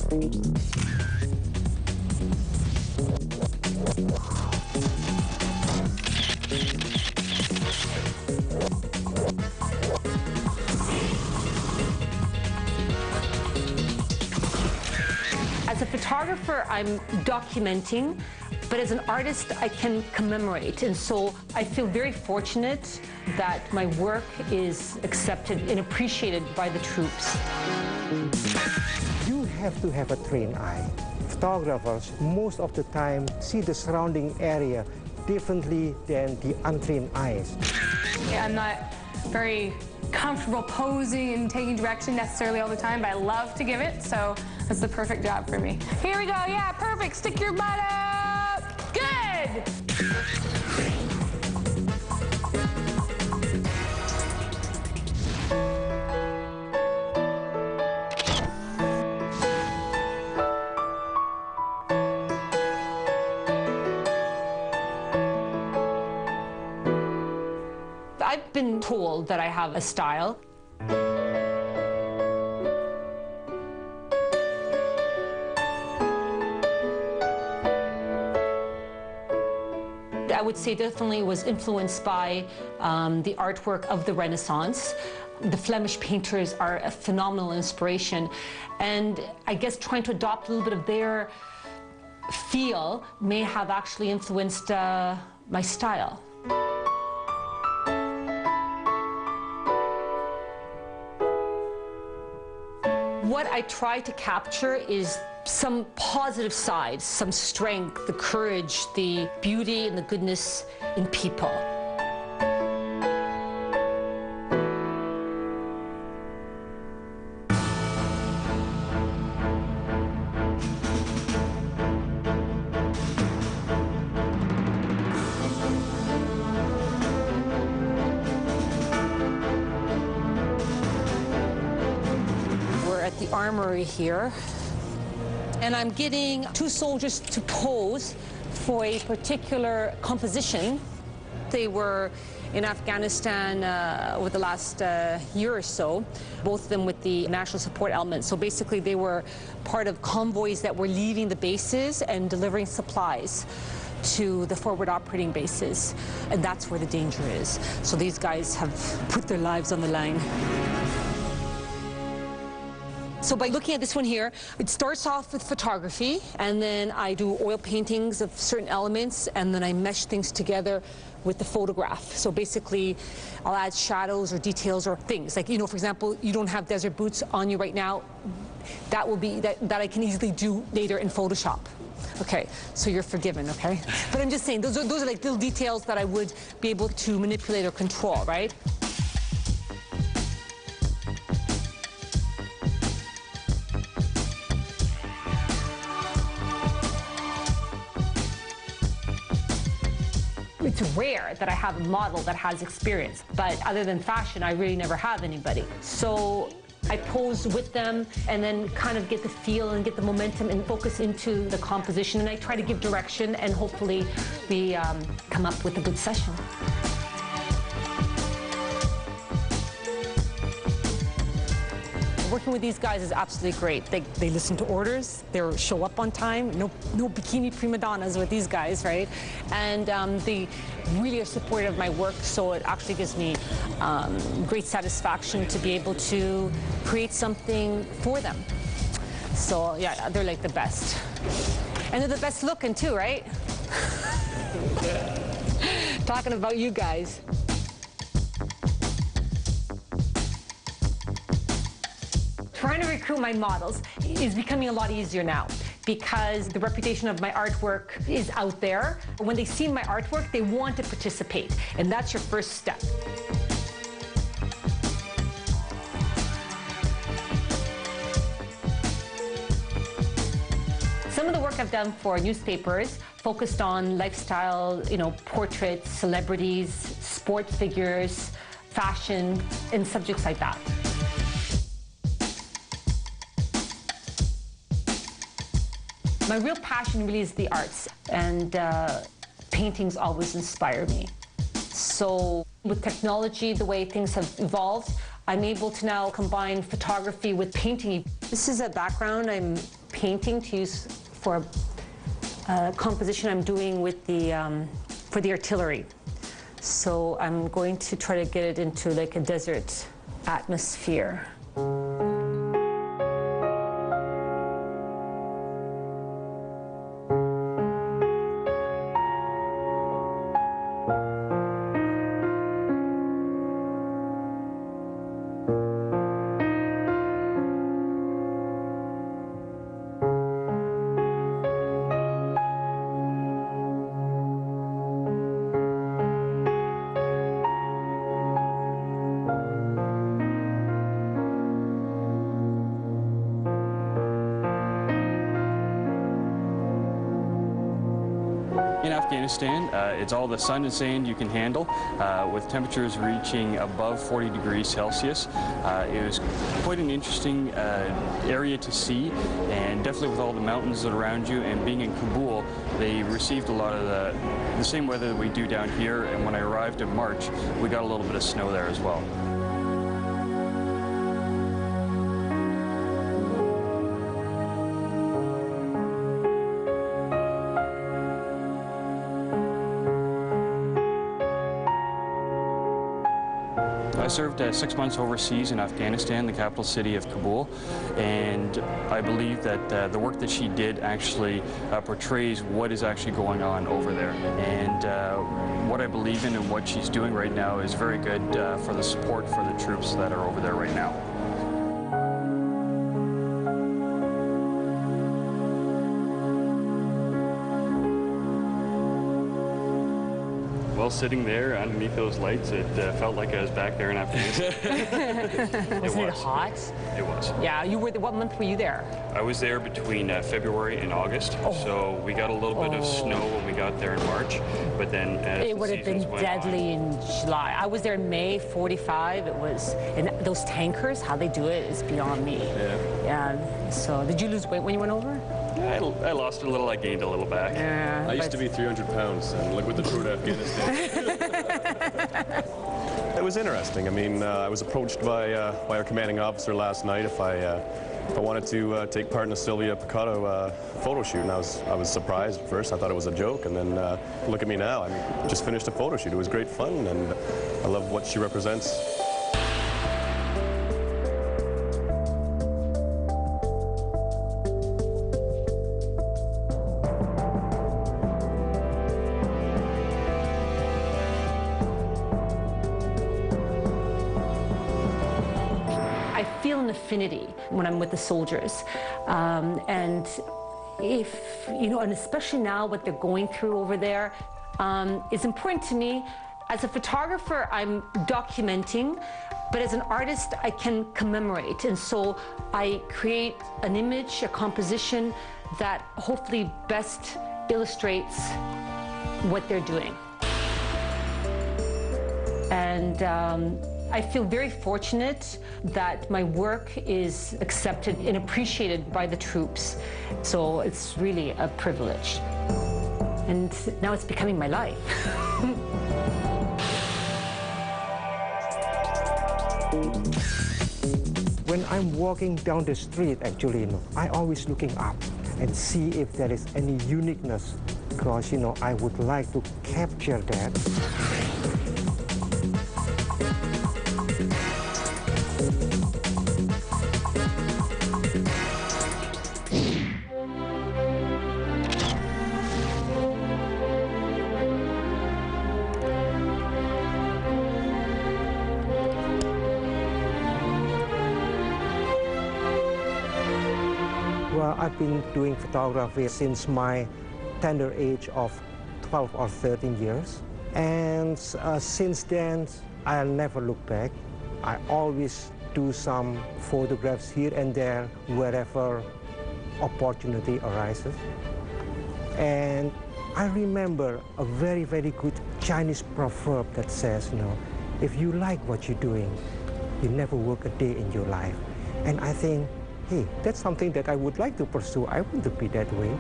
As a photographer, I'm documenting, but as an artist, I can commemorate. And so I feel very fortunate that my work is accepted and appreciated by the troops. You have to have a trained eye. Photographers, most of the time, see the surrounding area differently than the untrained eyes. I'm not very comfortable posing and taking direction necessarily all the time, but I love to give it, so that's the perfect job for me. Here we go, yeah, perfect. Stick your butt up. Good. I've been told that I have a style. I would say definitely was influenced by the artwork of the Renaissance. The Flemish painters are a phenomenal inspiration, and I guess trying to adopt a little bit of their feel may have actually influenced my style. What I try to capture is some positive sides, some strength, the courage, the beauty and the goodness in people. At the armory here, and I'm getting two soldiers to pose for a particular composition. They were in Afghanistan over the last year or so, both of them with the National Support Element. So basically they were part of convoys that were leaving the bases and delivering supplies to the forward operating bases, and that's where the danger is. So these guys have put their lives on the line. So by looking at this one here, it starts off with photography, and then I do oil paintings of certain elements, and then I mesh things together with the photograph. So basically, I'll add shadows or details or things. Like, you know, for example, you don't have desert boots on you right now. That will be, that I can easily do later in Photoshop. Okay, so you're forgiven, okay? But I'm just saying, those are like little details that I would be able to manipulate or control, right? It's rare that I have a model that has experience, but other than fashion, I really never have anybody. So I pose with them and then kind of get the feel and get the momentum and focus into the composition, and I try to give direction, and hopefully we come up with a good session. Working with these guys is absolutely great. They listen to orders, they show up on time, no bikini prima donnas with these guys, right? And they really are supportive of my work, so it actually gives me great satisfaction to be able to create something for them. So yeah, they're like the best. And they're the best looking too, right? Talking about you guys. Trying to recruit my models is becoming a lot easier now because the reputation of my artwork is out there. When they see my artwork, they want to participate, and that's your first step. Some of the work I've done for newspapers focused on lifestyle, you know, portraits, celebrities, sports figures, fashion, and subjects like that. My real passion really is the arts, and paintings always inspire me. So with technology, the way things have evolved, I'm able to now combine photography with painting. This is a background I'm painting to use for a composition I'm doing with for the artillery. So I'm going to try to get it into like a desert atmosphere. In Afghanistan, it's all the sun and sand you can handle, with temperatures reaching above 40 degrees Celsius. It was quite an interesting area to see, and definitely with all the mountains that are around you, and being in Kabul, they received a lot of the same weather that we do down here, and when I arrived in March, we got a little bit of snow there as well. I served 6 months overseas in Afghanistan, the capital city of Kabul, and I believe that the work that she did actually portrays what is actually going on over there. And what I believe in and what she's doing right now is very good for the support for the troops that are over there right now. Well, sitting there underneath those lights, it felt like I was back there in Afghanistan. Wasn't it hot? It was. Yeah, you were. What month were you there? I was there between February and August, so we got a little bit of snow when we got there in March, but then as It would have been deadly in July. I was there in May, 45. It was, and those tankers, how they do it is beyond me. Yeah. So, did you lose weight when you went over? I lost a little, I gained a little back. Yeah. I used to be 300 pounds, and look what the truth of Afghanistan. It was interesting. I mean, I was approached by our commanding officer last night if I wanted to take part in the Sylvia Picotto photo shoot, and I was surprised at first. I thought it was a joke, and then look at me now. I just finished a photo shoot. It was great fun, and I love what she represents. I feel an affinity when I'm with the soldiers, and if you know, and especially now what they're going through over there, is important to me. As a photographer, I'm documenting, but as an artist, I can commemorate, and so I create an image, a composition that hopefully best illustrates what they're doing. And I feel very fortunate that my work is accepted and appreciated by the troops. So it's really a privilege. And now it's becoming my life. When I'm walking down the street, actually, you know, I always looking up and see if there is any uniqueness, because, you know, I would like to capture that. Well, I've been doing photography since my tender age of 12 or 13 years. And since then, I'll never look back. I always do some photographs here and there, wherever opportunity arises. And I remember a very, very good Chinese proverb that says, you know, if you like what you're doing, you never work a day in your life. And I think, hey, that's something that I would like to pursue. I want to be that way.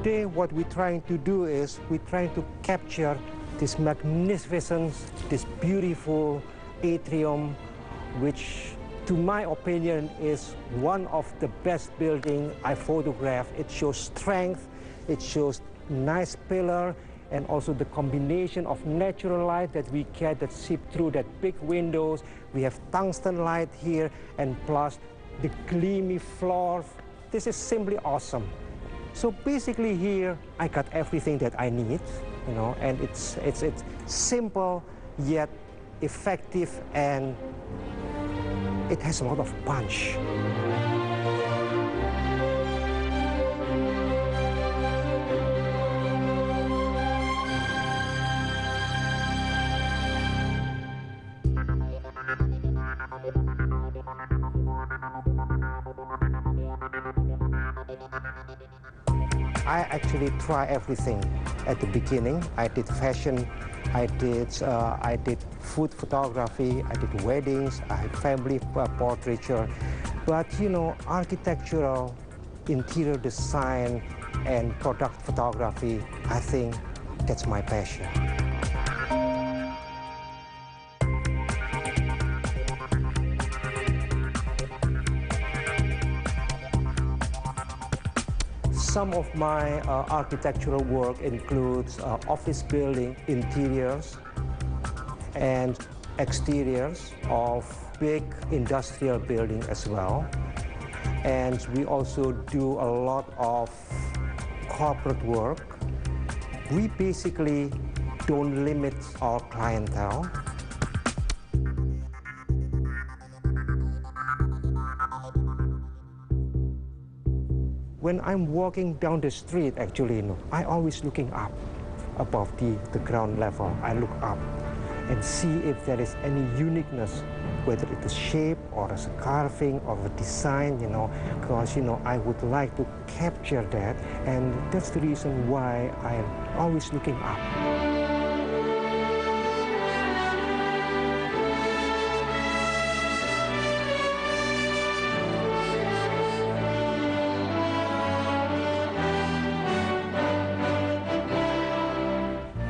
today what we're trying to do is we're trying to capture this magnificence, this beautiful atrium, which to my opinion is one of the best buildings I photographed. It shows strength, it shows nice pillar, and also the combination of natural light that we get that seep through that big windows. We have tungsten light here, and plus the gleamy floor. This is simply awesome. So basically here, I got everything that I need, you know, and it's simple yet effective, and it has a lot of punch. I actually try everything at the beginning. I did fashion, I did food photography, I did weddings, I had family portraiture. But you know, architectural, interior design, and product photography, I think that's my passion. Some of my architectural work includes office building interiors and exteriors of big industrial building as well. And we also do a lot of corporate work. We basically don't limit our clientele. When I'm walking down the street, actually, you know, I always looking up above the ground level. I look up and see if there is any uniqueness, whether it's a shape or as a carving or a design, you know, because, you know, I would like to capture that, and that's the reason why I'm always looking up.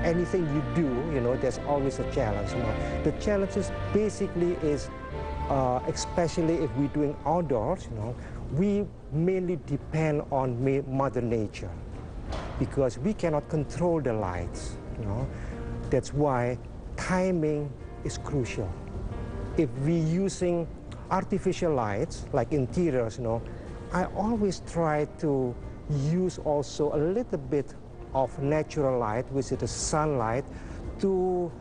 Anything you do, you know, there's always a challenge. You know, the challenges basically is, especially if we're doing outdoors, you know, we mainly depend on Mother Nature because we cannot control the lights. You know, that's why timing is crucial. If we're using artificial lights like interiors, you know, I always try to use also a little bit of natural light, which is the sunlight, to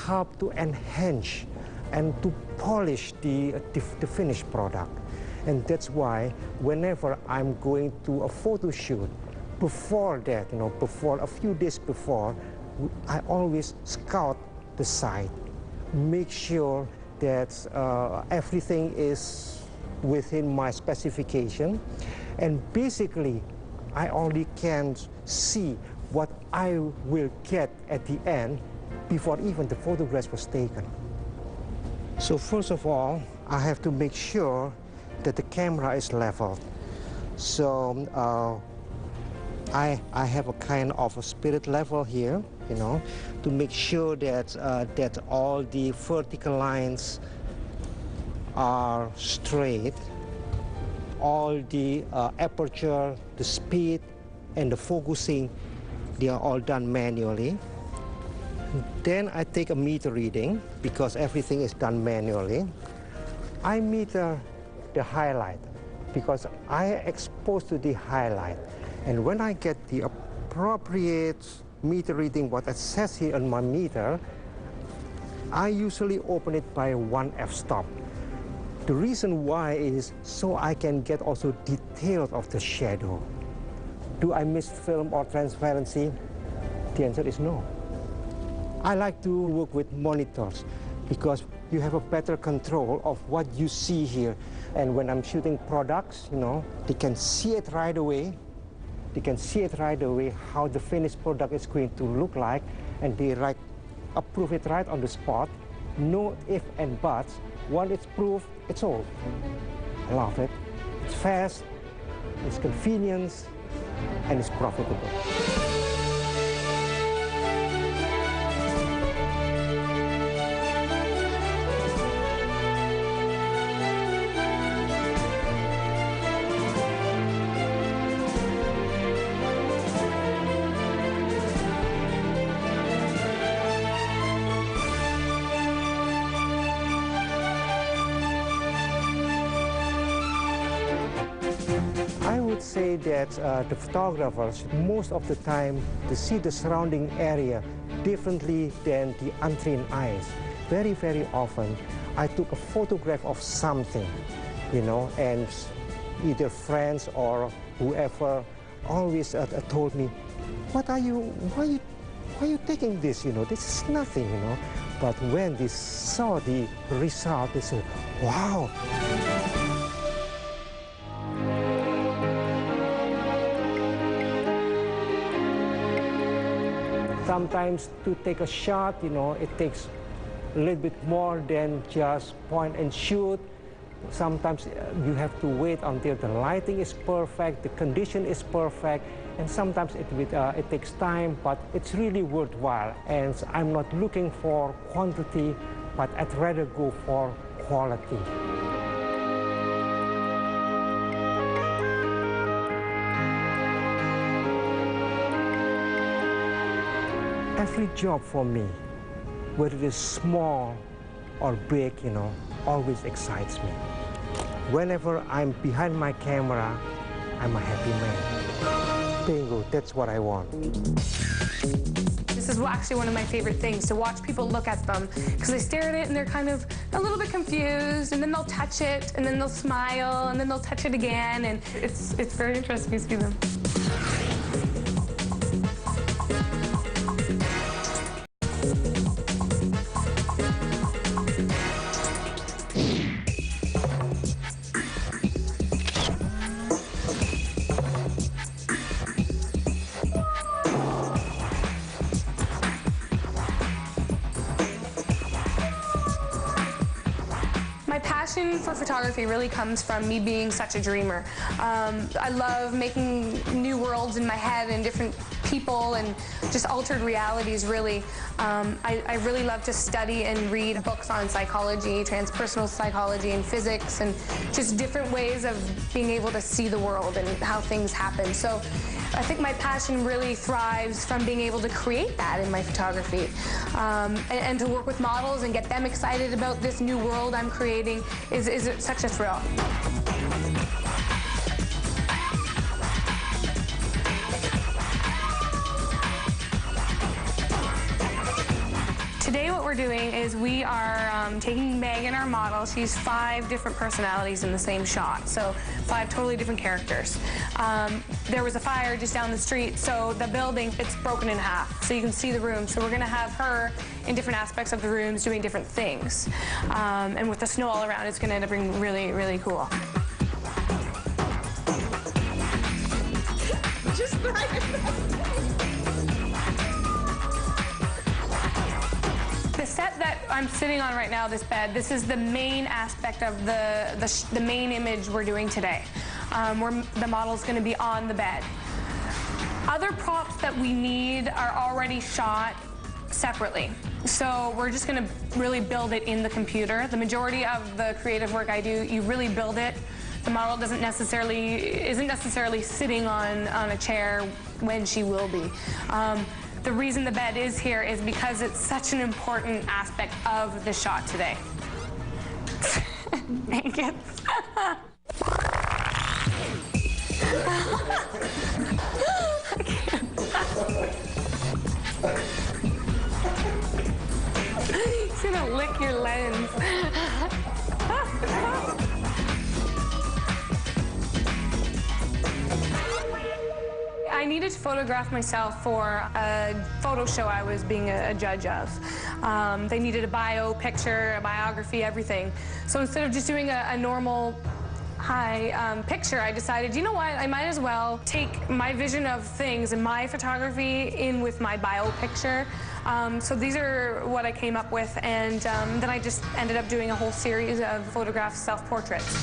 help to enhance and to polish the finished product. And that's why whenever I'm going to a photo shoot, before that, you know, before a few days before, I always scout the site, make sure that everything is within my specification, and basically I only can see what I will get at the end before even the photograph was taken. So first of all, I have to make sure that the camera is leveled. So I have a kind of a spirit level here, you know, to make sure that, that all the vertical lines are straight. All the aperture, the speed, and the focusing, they are all done manually. Then I take a meter reading, because everything is done manually. I meter the highlight, because I expose to the highlight. And when I get the appropriate meter reading, what it says here on my meter, I usually open it by 1 f-stop. The reason why is so I can get also details of the shadow. Do I miss film or transparency? The answer is no. I like to work with monitors because you have a better control of what you see here. And when I'm shooting products, you know, they can see it right away. They can see it right away how the finished product is going to look like, and they approve it right on the spot. No if and buts. Once it's proved, it's sold. I love it. It's fast, it's convenience, and it's profitable. I would say that the photographers, most of the time, they see the surrounding area differently than the untrained eyes. Very, very often, I took a photograph of something, you know, and either friends or whoever always told me, why are you taking this, you know, this is nothing, you know. But when they saw the result, they said, wow. Sometimes to take a shot, you know, it takes a little bit more than just point and shoot. Sometimes you have to wait until the lighting is perfect, the condition is perfect, and sometimes it takes time, but it's really worthwhile. And I'm not looking for quantity, but I'd rather go for quality. Every job for me, whether it is small or big, you know, always excites me. Whenever I'm behind my camera, I'm a happy man. Bingo, that's what I want. This is actually one of my favorite things, to watch people look at them, because they stare at it and they're kind of a little bit confused, and then they'll touch it, and then they'll smile, and then they'll touch it again, and it's very interesting to see them. My passion for photography really comes from me being such a dreamer. I love making new worlds in my head and different people and just altered realities, really. I really love to study and read books on psychology, transpersonal psychology and physics, and just different ways of being able to see the world and how things happen. So I think my passion really thrives from being able to create that in my photography. And to work with models and get them excited about this new world I'm creating is such a thrill. Today what we're doing is we are taking Megan, our model. She's 5 different personalities in the same shot, so 5 totally different characters. There was a fire just down the street, so the building, it's broken in half, so you can see the room. So we're going to have her in different aspects of the rooms doing different things. And with the snow all around, it's going to end up being really, really cool. Just the set that I'm sitting on right now, this bed, this is the main aspect of the main image we're doing today, where the model's going to be on the bed. Other props that we need are already shot separately, so we're just going to really build it in the computer. The majority of the creative work I do, you really build it. The model isn't necessarily sitting on a chair when she will be. The reason the bed is here is because it's such an important aspect of the shot today. Naked. He's gonna lick your lens. I needed to photograph myself for a photo show I was being a judge of. They needed a bio picture, a biography, everything. So instead of just doing a normal picture, I decided, you know what, I might as well take my vision of things and my photography in with my bio picture. So these are what I came up with, and then I just ended up doing a whole series of photograph self-portraits.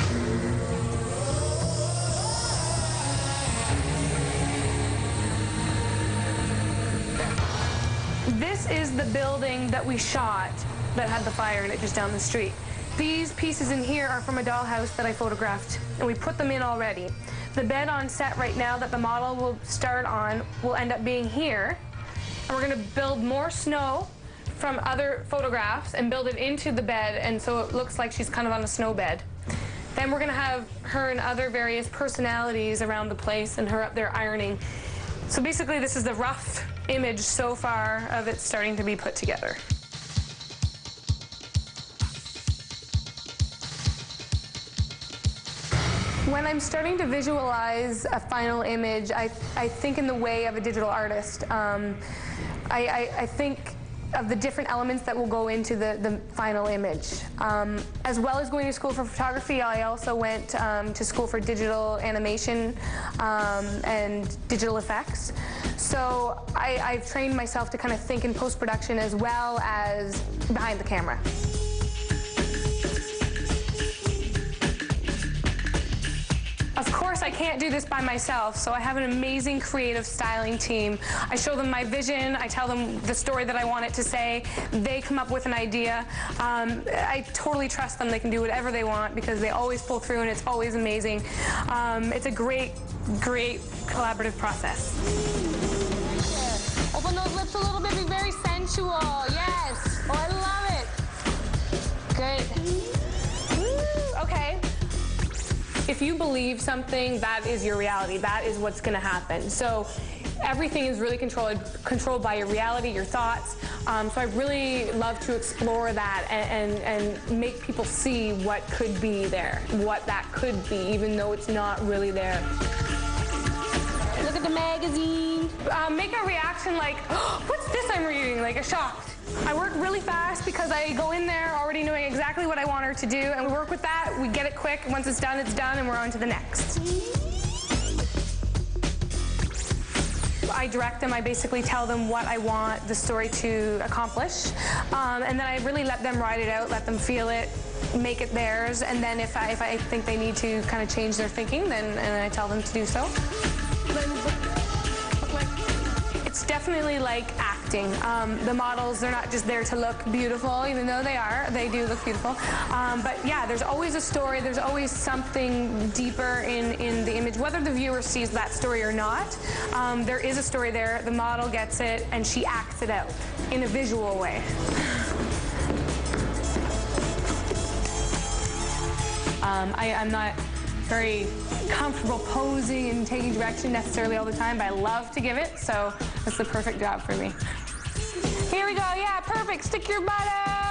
This is the building that we shot that had the fire in it just down the street. These pieces in here are from a dollhouse that I photographed, and we put them in already. The bed on set right now that the model will start on will end up being here, and we're going to build more snow from other photographs and build it into the bed, and so it looks like she's kind of on a snow bed. Then we're going to have her and other various personalities around the place and her up there ironing. So basically this is the rough image so far of it starting to be put together. When I'm starting to visualize a final image, I think in the way of a digital artist. I think of the different elements that will go into the final image. As well as going to school for photography, I also went to school for digital animation and digital effects. So I've trained myself to kind of think in post-production as well as behind the camera. Of course, I can't do this by myself, so I have an amazing creative styling team. I show them my vision, I tell them the story that I want it to say, they come up with an idea. I totally trust them, they can do whatever they want because they always pull through and it's always amazing. It's a great, great collaborative process. Open those lips a little bit, be very sensual, yes. Oh, I love it. Good. Woo, okay. If you believe something, that is your reality. That is what's going to happen. So everything is really controlled by your reality, your thoughts. So I really love to explore that and make people see what could be there, what that could be, even though it's not really there. Look at the magazine. Make a reaction like, oh, what's this I'm reading? Like a shock. I work really fast because I go in there already knowing exactly what I want her to do, and we work with that, we get it quick, once it's done, and we're on to the next. I direct them, I basically tell them what I want the story to accomplish, and then I really let them write it out, let them feel it, make it theirs, and then if I think they need to kind of change their thinking, then I tell them to do so. It's definitely like acting. The models, they're not just there to look beautiful, even though they do look beautiful. But yeah, there's always a story, there's always something deeper in the image, whether the viewer sees that story or not. There is a story there, the model gets it, and she acts it out in a visual way. I'm not very comfortable posing and taking direction necessarily all the time, but I love to give it, so that's the perfect job for me. Here we go, yeah, perfect. Stick your butt out.